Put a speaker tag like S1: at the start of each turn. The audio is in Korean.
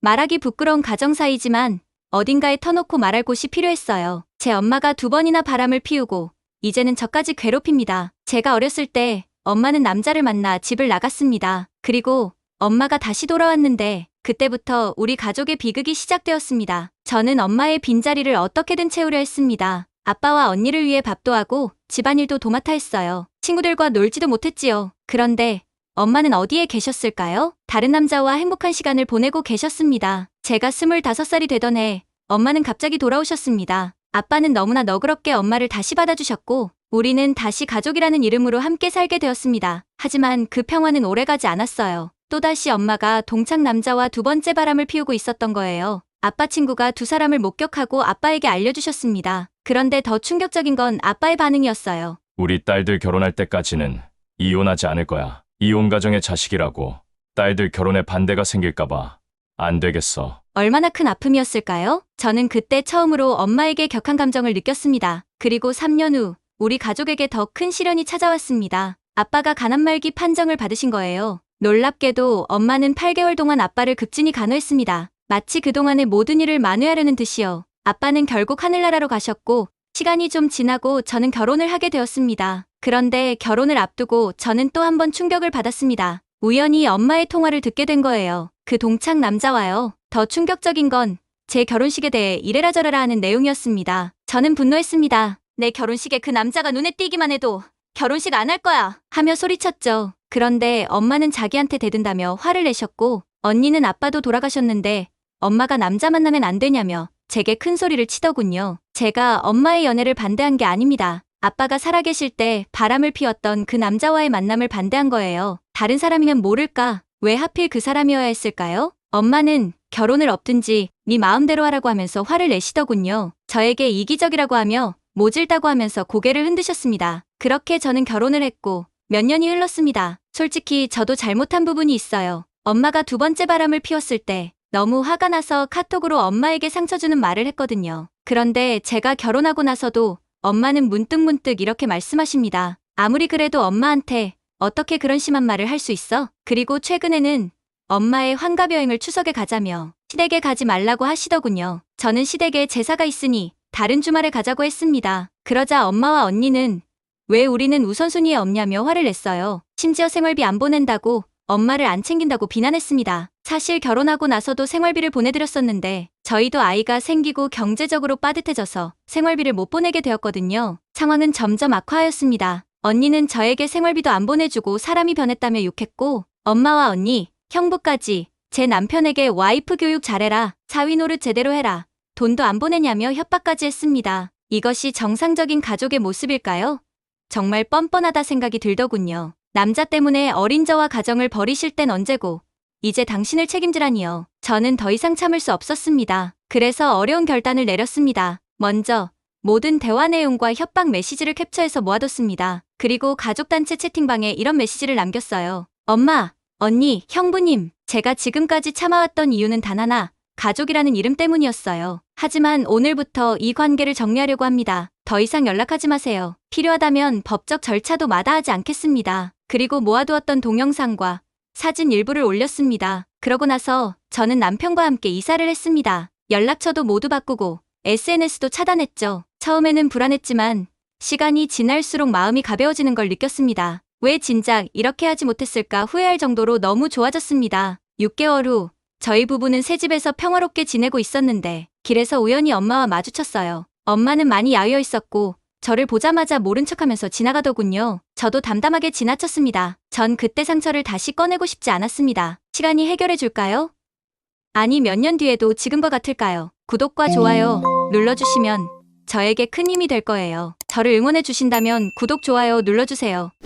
S1: 말하기 부끄러운 가정 사이지만 어딘가에 터놓고 말할 곳이 필요했어요. 제 엄마가 2번이나 바람을 피우고 이제는 저까지 괴롭힙니다. 제가 어렸을 때 엄마는 남자를 만나 집을 나갔습니다. 그리고 엄마가 다시 돌아왔는데 그때부터 우리 가족의 비극이 시작되었습니다. 저는 엄마의 빈자리를 어떻게든 채우려 했습니다. 아빠와 언니를 위해 밥도 하고 집안일도 도맡아 했어요. 친구들과 놀지도 못했지요. 그런데 엄마는 어디에 계셨을까요? 다른 남자와 행복한 시간을 보내고 계셨습니다. 제가 25살이 되던 해 엄마는 갑자기 돌아오셨습니다. 아빠는 너무나 너그럽게 엄마를 다시 받아주셨고 우리는 다시 가족이라는 이름으로 함께 살게 되었습니다. 하지만 그 평화는 오래가지 않았어요. 또다시 엄마가 동창 남자와 2번째 바람을 피우고 있었던 거예요. 아빠 친구가 2사람을 목격하고 아빠에게 알려주셨습니다. 그런데 더 충격적인 건 아빠의 반응이었어요.
S2: 우리 딸들 결혼할 때까지는 이혼하지 않을 거야. 이혼 가정의 자식이라고 딸들 결혼에 반대가 생길까봐 안 되겠어.
S1: 얼마나 큰 아픔이었을까요? 저는 그때 처음으로 엄마에게 격한 감정을 느꼈습니다. 그리고 3년 후 우리 가족에게 더 큰 시련이 찾아왔습니다. 아빠가 가난말기 판정을 받으신 거예요. 놀랍게도 엄마는 8개월 동안 아빠를 극진히 간호했습니다. 마치 그동안의 모든 일을 만회하려는 듯이요. 아빠는 결국 하늘나라로 가셨고 시간이 좀 지나고 저는 결혼을 하게 되었습니다. 그런데 결혼을 앞두고 저는 또 한 번 충격을 받았습니다. 우연히 엄마의 통화를 듣게 된 거예요. 그 동창 남자와요. 더 충격적인 건 제 결혼식에 대해 이래라 저래라 하는 내용이었습니다. 저는 분노했습니다. 내 결혼식에 그 남자가 눈에 띄기만 해도 결혼식 안 할 거야 하며 소리쳤죠. 그런데 엄마는 자기한테 대든다며 화를 내셨고 언니는 아빠도 돌아가셨는데 엄마가 남자 만나면 안 되냐며 제게 큰 소리를 치더군요. 제가 엄마의 연애를 반대한 게 아닙니다. 아빠가 살아계실 때 바람을 피웠던 그 남자와의 만남을 반대한 거예요. 다른 사람이면 모를까? 왜 하필 그 사람이어야 했을까요? 엄마는 결혼을 없든지 네 마음대로 하라고 하면서 화를 내시더군요. 저에게 이기적이라고 하며 모질다고 하면서 고개를 흔드셨습니다. 그렇게 저는 결혼을 했고 몇 년이 흘렀습니다. 솔직히 저도 잘못한 부분이 있어요. 엄마가 2번째 바람을 피웠을 때 너무 화가 나서 카톡으로 엄마에게 상처 주는 말을 했거든요. 그런데 제가 결혼하고 나서도 엄마는 문득문득 이렇게 말씀하십니다. 아무리 그래도 엄마한테 어떻게 그런 심한 말을 할 수 있어? 그리고 최근에는 엄마의 환갑 여행을 추석에 가자며 시댁에 가지 말라고 하시더군요. 저는 시댁에 제사가 있으니 다른 주말에 가자고 했습니다. 그러자 엄마와 언니는 왜 우리는 우선순위에 없냐며 화를 냈어요. 심지어 생활비 안 보낸다고 엄마를 안 챙긴다고 비난했습니다. 사실 결혼하고 나서도 생활비를 보내드렸었는데 저희도 아이가 생기고 경제적으로 빠듯해져서 생활비를 못 보내게 되었거든요. 상황은 점점 악화하였습니다. 언니는 저에게 생활비도 안 보내주고 사람이 변했다며 욕했고 엄마와 언니, 형부까지 제 남편에게 와이프 교육 잘해라, 사위 노릇 제대로 해라, 돈도 안 보내냐며 협박까지 했습니다. 이것이 정상적인 가족의 모습일까요? 정말 뻔뻔하다 생각이 들더군요. 남자 때문에 어린 저와 가정을 버리실 땐 언제고 이제 당신을 책임지라니요. 저는 더 이상 참을 수 없었습니다. 그래서 어려운 결단을 내렸습니다. 먼저 모든 대화 내용과 협박 메시지를 캡처해서 모아뒀습니다. 그리고 가족단체 채팅방에 이런 메시지를 남겼어요. 엄마, 언니, 형부님, 제가 지금까지 참아왔던 이유는 단 하나, 가족이라는 이름 때문이었어요. 하지만 오늘부터 이 관계를 정리하려고 합니다. 더 이상 연락하지 마세요. 필요하다면 법적 절차도 마다하지 않겠습니다. 그리고 모아두었던 동영상과 사진 일부를 올렸습니다. 그러고 나서 저는 남편과 함께 이사를 했습니다. 연락처도 모두 바꾸고 SNS도 차단했죠. 처음에는 불안했지만 시간이 지날수록 마음이 가벼워지는 걸 느꼈습니다. 왜 진작 이렇게 하지 못했을까 후회할 정도로 너무 좋아졌습니다. 6개월 후 저희 부부는 새 집에서 평화롭게 지내고 있었는데 길에서 우연히 엄마와 마주쳤어요. 엄마는 많이 야위어 있었고 저를 보자마자 모른 척하면서 지나가더군요. 저도 담담하게 지나쳤습니다. 전 그때 상처를 다시 꺼내고 싶지 않았습니다. 시간이 해결해 줄까요? 아니 몇 년 뒤에도 지금과 같을까요? 구독과 좋아요 눌러주시면 저에게 큰 힘이 될 거예요. 저를 응원해 주신다면 구독, 좋아요 눌러주세요.